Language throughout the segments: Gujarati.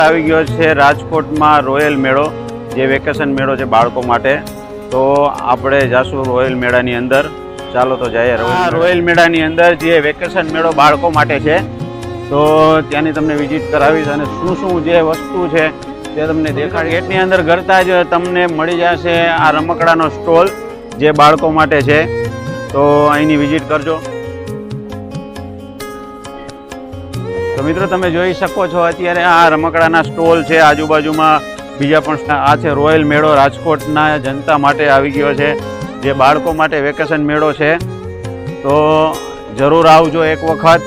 આવી ગયો છે રાજકોટમાં રોયલ મેળો, જે વેકેશન મેળો છે બાળકો માટે. તો આપણે જાશું રોયલ મેળાની અંદર. ચાલો તો જઈએ. રોયલ મેળાની અંદર જે વેકેશન મેળો બાળકો માટે છે, તો ત્યાંની તમને વિઝિટ કરાવીશ અને શું શું જે વસ્તુ છે તે તમને દેખાડી. ગેટની અંદર કરતા જ તમને મળી જશે આ રમકડાનો સ્ટોલ જે બાળકો માટે છે. તો અહીંની વિઝિટ કરજો. તો મિત્રો તમે જોઈ શકો છો અત્યારે આ રમકડાના સ્ટોલ છે. આજુબાજુમાં બીજા પણ આ છે રોયલ મેળો રાજકોટના જનતા માટે આવી ગયો છે, જે બાળકો માટે વેકેશન મેળો છે. તો જરૂર આવજો એક વખત.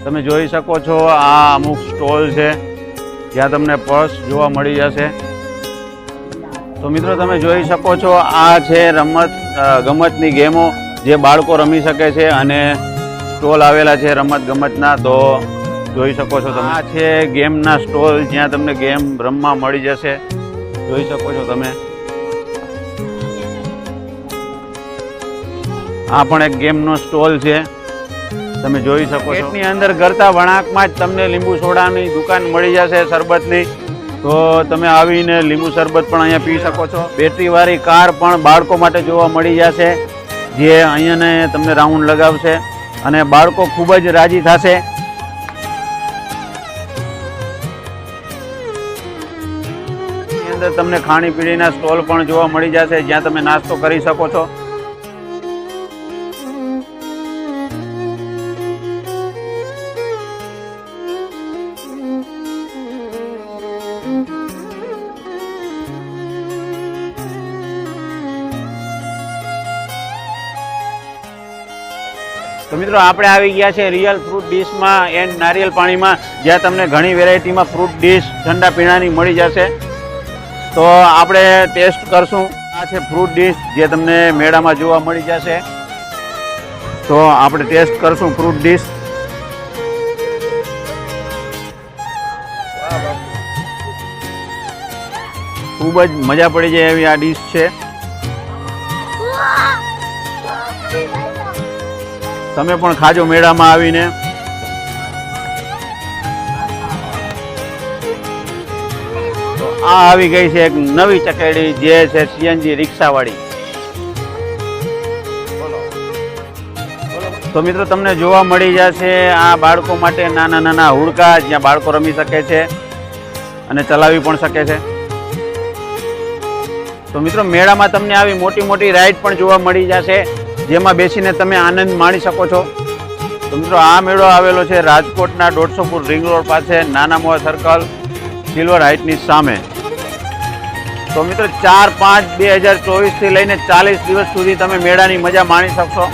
તમે જોઈ શકો છો આ અમુક સ્ટોલ છે જ્યાં તમને પર્સ જોવા મળી જશે. તો મિત્રો તમે જોઈ શકો છો આ છે ગમતની ગેમો જે બાળકો રમી શકે છે અને સ્ટોલ આવેલા છે રમત ગમતના. તો જોઈ શકો છો તમે. આ છે ગેમના સ્ટોલ જ્યાં તમને ગેમ રમવા મળી જશે. જોઈ શકો છો તમે. આ પણ એક ગેમનો સ્ટોલ છે, તમે જોઈ શકો છો. ગેટની અંદર ગરતા વળાંકમાં જ તમને લીંબુ સોડાની દુકાન મળી જશે, શરબતની. તો તમે આવીને લીંબુ શરબત પણ અહીંયા પી શકો છો. બેટરીવાળી કાર પણ બાળકો માટે જોવા મળી જશે, જે અહીંયા તમને રાઉન્ડ લગાવશે અને બાળકો ખૂબ જ રાજી થશે. અંદર તમને ખાણીપીણીના સ્ટોલ પણ જોવા મળી જશે, જ્યાં તમે નાસ્તો કરી શકો છો. તો મિત્રો આપણે આવી ગયા છે રિયલ ફ્રૂટ ડીશમાં એન્ડ નારિયેલ પાણીમાં, જ્યાં તમને ઘણી વેરાયટીમાં ફ્રૂટ ડીશ ઠંડા પીણાની મળી જશે. તો આપણે ટેસ્ટ કરશું. આ છે ફ્રૂટ ડીશ જે તમને મેળામાં જોવા મળી જશે. તો આપણે ટેસ્ટ કરશું ફ્રૂટ ડીશ. ખૂબ જ મજા પડી જાય એવી આ ડીશ છે. તમે પણ ખાજો મેળામાં આવીને. આ આવી ગઈ છે એક નવી ચકેડી, જે છે સીએનજી રિક્ષાવાળી. તો મિત્રો તમને જોવા મળી જશે આ બાળકો માટે નાના નાના હુડકા, જ્યાં બાળકો રમી શકે છે અને ચલાવી પણ શકે છે. તો મિત્રો મેળામાં તમને આવી મોટી મોટી રાઈડ પણ જોવા મળી જશે, જેમાં બેસીને તમે આનંદ માણી શકો છો. તો મિત્રો આ મેળો આવેલો છે રાજકોટના 150 ફૂટ રિંગ રોડ પાસે, નાના મોવા સર્કલ, સિલ્વર હાઇટની સામે. તો મિત્રો 4/5/2024 થી લઈને 40 દિવસ સુધી તમે મેળાની મજા માણી શકશો.